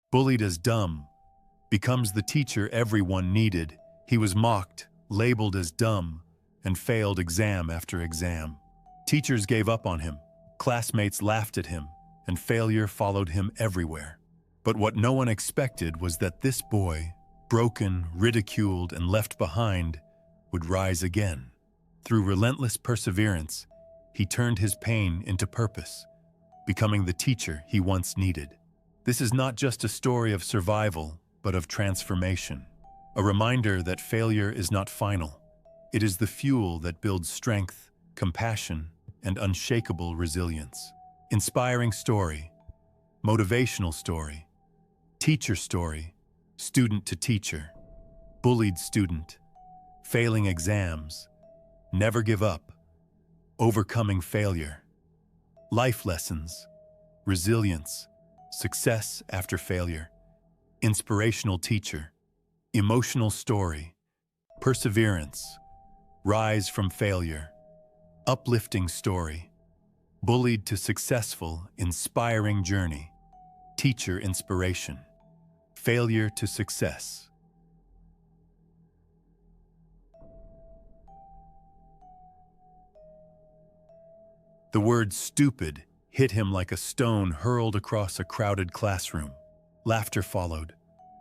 Bullied as dumb, becomes the teacher everyone needed. He was mocked, labeled as dumb, and failed exam after exam. Teachers gave up on him, classmates laughed at him, and failure followed him everywhere. But what no one expected was that this boy, broken, ridiculed, and left behind, would rise again. Through relentless perseverance, he turned his pain into purpose, becoming the teacher he once needed. This is not just a story of survival, but of transformation. A reminder that failure is not final. It is the fuel that builds strength, compassion, and unshakable resilience. Inspiring story, motivational story, teacher story, student to teacher, bullied student, failing exams, never give up, overcoming failure, life lessons, resilience, success after failure, inspirational teacher, emotional story, perseverance, rise from failure, uplifting story, bullied to successful, inspiring journey, teacher inspiration, failure to success. The word stupid hit him like a stone hurled across a crowded classroom. Laughter followed,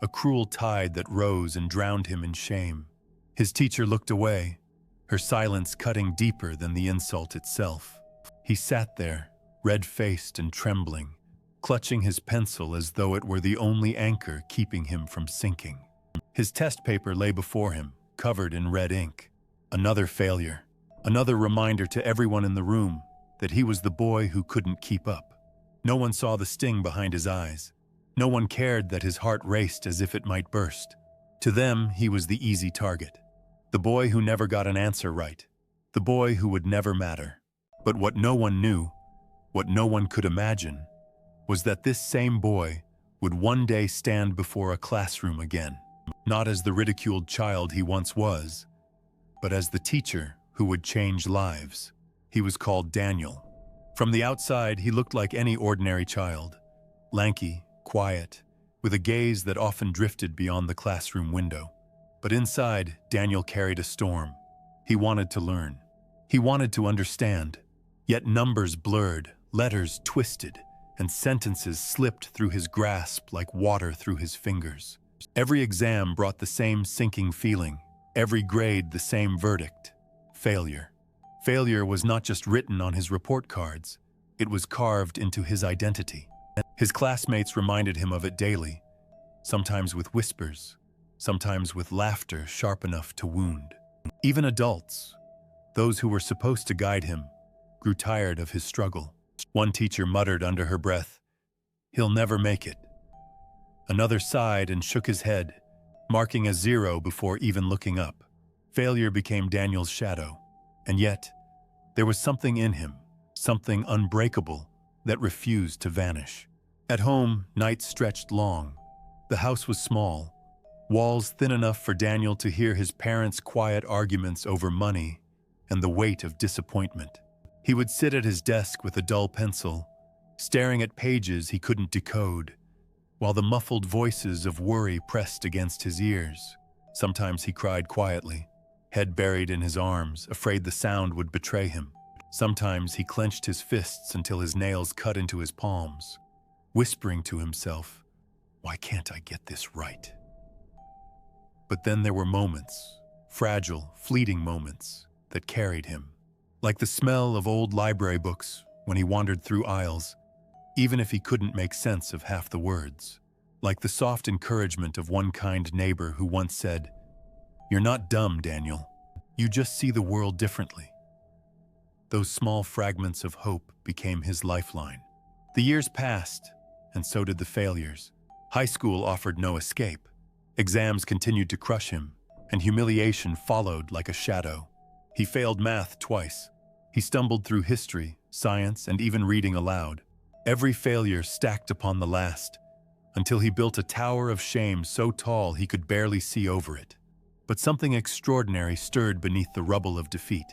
a cruel tide that rose and drowned him in shame. His teacher looked away, her silence cutting deeper than the insult itself. He sat there, red-faced and trembling, clutching his pencil as though it were the only anchor keeping him from sinking. His test paper lay before him, covered in red ink. Another failure, another reminder to everyone in the room that he was the boy who couldn't keep up. No one saw the sting behind his eyes. No one cared that his heart raced as if it might burst. To them, he was the easy target. The boy who never got an answer right. The boy who would never matter. But what no one knew, what no one could imagine, was that this same boy would one day stand before a classroom again. Not as the ridiculed child he once was, but as the teacher who would change lives. He was called Daniel. From the outside, he looked like any ordinary child. Lanky, quiet, with a gaze that often drifted beyond the classroom window. But inside, Daniel carried a storm. He wanted to learn. He wanted to understand. Yet numbers blurred, letters twisted, and sentences slipped through his grasp like water through his fingers. Every exam brought the same sinking feeling, every grade the same verdict: failure. Failure was not just written on his report cards, it was carved into his identity. His classmates reminded him of it daily, sometimes with whispers, sometimes with laughter sharp enough to wound. Even adults, those who were supposed to guide him, grew tired of his struggle. One teacher muttered under her breath, "He'll never make it." Another sighed and shook his head, marking a 0 before even looking up. Failure became Daniel's shadow, and yet there was something in him, something unbreakable, that refused to vanish. At home, nights stretched long. The house was small, walls thin enough for Daniel to hear his parents' quiet arguments over money and the weight of disappointment. He would sit at his desk with a dull pencil, staring at pages he couldn't decode, while the muffled voices of worry pressed against his ears. Sometimes he cried quietly, head buried in his arms, afraid the sound would betray him. Sometimes he clenched his fists until his nails cut into his palms, whispering to himself, "Why can't I get this right?" But then there were moments, fragile, fleeting moments, that carried him. Like the smell of old library books when he wandered through aisles, even if he couldn't make sense of half the words. Like the soft encouragement of one kind neighbor who once said, "You're not dumb, Daniel. You just see the world differently." Those small fragments of hope became his lifeline. The years passed, and so did the failures. High school offered no escape. Exams continued to crush him, and humiliation followed like a shadow. He failed math twice. He stumbled through history, science, and even reading aloud. Every failure stacked upon the last, until he built a tower of shame so tall he could barely see over it. But something extraordinary stirred beneath the rubble of defeat.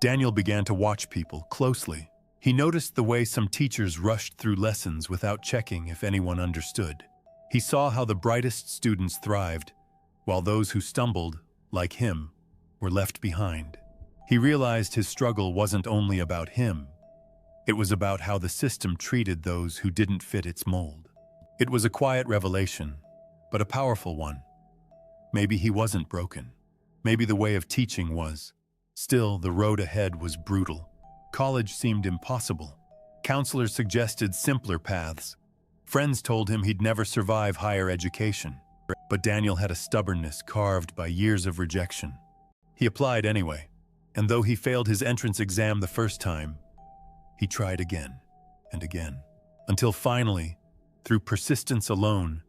Daniel began to watch people closely. He noticed the way some teachers rushed through lessons without checking if anyone understood. He saw how the brightest students thrived, while those who stumbled, like him, were left behind. He realized his struggle wasn't only about him. It was about how the system treated those who didn't fit its mold. It was a quiet revelation, but a powerful one. Maybe he wasn't broken. Maybe the way of teaching was. Still, the road ahead was brutal. College seemed impossible. Counselors suggested simpler paths. Friends told him he'd never survive higher education. But Daniel had a stubbornness carved by years of rejection. He applied anyway, and though he failed his entrance exam the first time, he tried again and again, until finally, through persistence alone,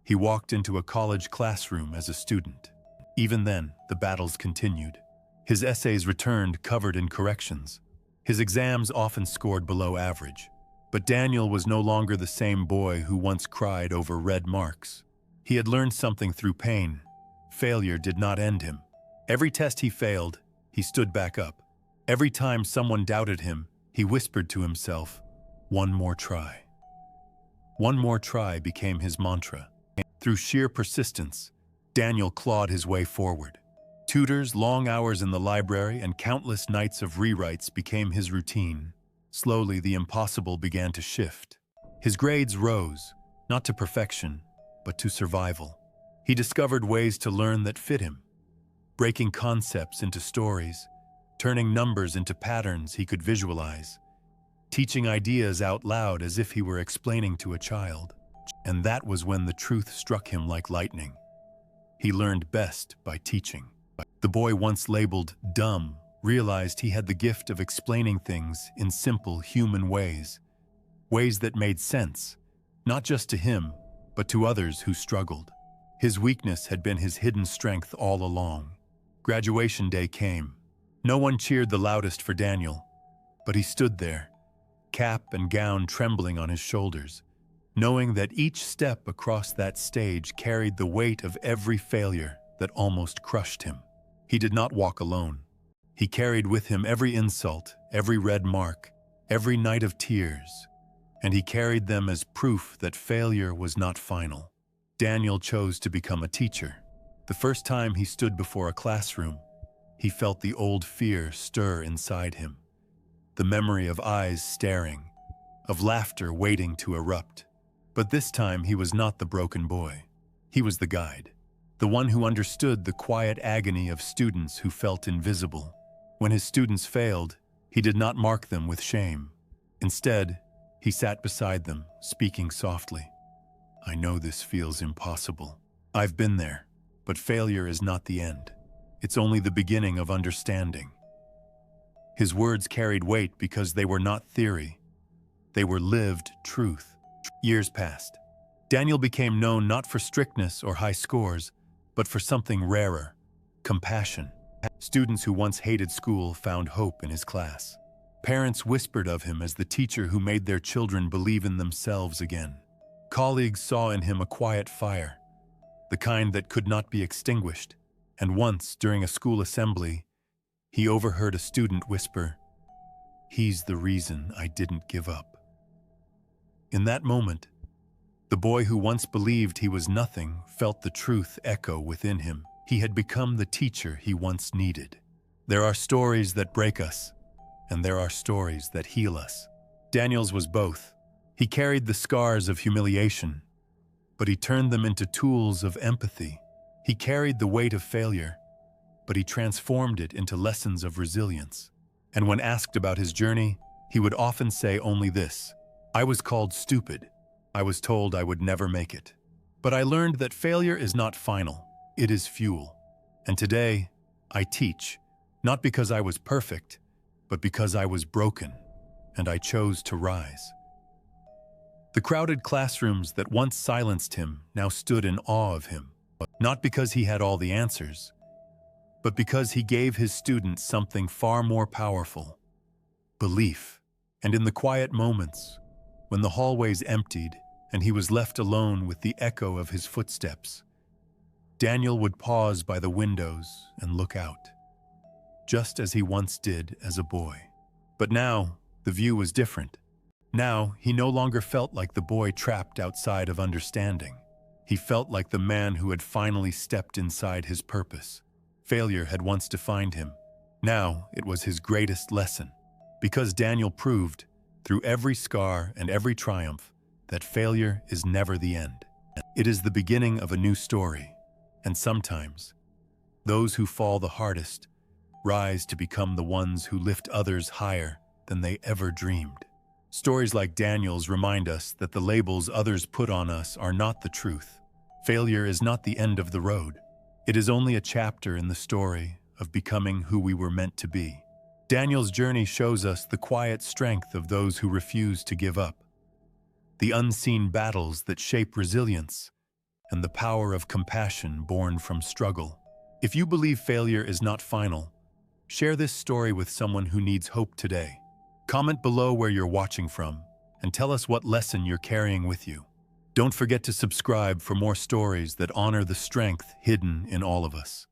he walked into a college classroom as a student. Even then, the battles continued. His essays returned covered in corrections. His exams often scored below average. But Daniel was no longer the same boy who once cried over red marks. He had learned something through pain. Failure did not end him. Every test he failed, he stood back up. Every time someone doubted him, he whispered to himself, "One more try." One more try became his mantra. Through sheer persistence, Daniel clawed his way forward. Tutors, long hours in the library, and countless nights of rewrites became his routine. Slowly, the impossible began to shift. His grades rose, not to perfection, but to survival. He discovered ways to learn that fit him, breaking concepts into stories, turning numbers into patterns he could visualize, teaching ideas out loud as if he were explaining to a child. And that was when the truth struck him like lightning. He learned best by teaching. The boy once labeled dumb realized he had the gift of explaining things in simple human ways, ways that made sense, not just to him, but to others who struggled. His weakness had been his hidden strength all along. Graduation day came. No one cheered the loudest for Daniel, but he stood there, cap and gown trembling on his shoulders, knowing that each step across that stage carried the weight of every failure that almost crushed him. He did not walk alone. He carried with him every insult, every red mark, every night of tears, and he carried them as proof that failure was not final. Daniel chose to become a teacher. The first time he stood before a classroom, he felt the old fear stir inside him, the memory of eyes staring, of laughter waiting to erupt. But this time he was not the broken boy. He was the guide, the one who understood the quiet agony of students who felt invisible. When his students failed, he did not mark them with shame. Instead, he sat beside them, speaking softly. "I know this feels impossible. I've been there, but failure is not the end. It's only the beginning of understanding." His words carried weight because they were not theory. They were lived truth. Years passed. Daniel became known not for strictness or high scores, but for something rarer: compassion. Students who once hated school found hope in his class. Parents whispered of him as the teacher who made their children believe in themselves again. Colleagues saw in him a quiet fire, the kind that could not be extinguished. And once, during a school assembly, he overheard a student whisper, "He's the reason I didn't give up." In that moment, the boy who once believed he was nothing felt the truth echo within him. He had become the teacher he once needed. There are stories that break us, and there are stories that heal us. Daniel's was both. He carried the scars of humiliation, but he turned them into tools of empathy. He carried the weight of failure, but he transformed it into lessons of resilience. And when asked about his journey, he would often say only this: "I was called stupid. I was told I would never make it. But I learned that failure is not final. It is fuel. And today, I teach, not because I was perfect, but because I was broken, and I chose to rise." The crowded classrooms that once silenced him now stood in awe of him, not because he had all the answers, but because he gave his students something far more powerful: belief. And in the quiet moments, when the hallways emptied and he was left alone with the echo of his footsteps, Daniel would pause by the windows and look out, just as he once did as a boy. But now, the view was different. Now, he no longer felt like the boy trapped outside of understanding. He felt like the man who had finally stepped inside his purpose. Failure had once defined him. Now it was his greatest lesson. Because Daniel proved, through every scar and every triumph, that failure is never the end. It is the beginning of a new story. And sometimes, those who fall the hardest rise to become the ones who lift others higher than they ever dreamed. Stories like Daniel's remind us that the labels others put on us are not the truth. Failure is not the end of the road. It is only a chapter in the story of becoming who we were meant to be. Daniel's journey shows us the quiet strength of those who refuse to give up, the unseen battles that shape resilience, and the power of compassion born from struggle. If you believe failure is not final, share this story with someone who needs hope today. Comment below where you're watching from and tell us what lesson you're carrying with you. Don't forget to subscribe for more stories that honor the strength hidden in all of us.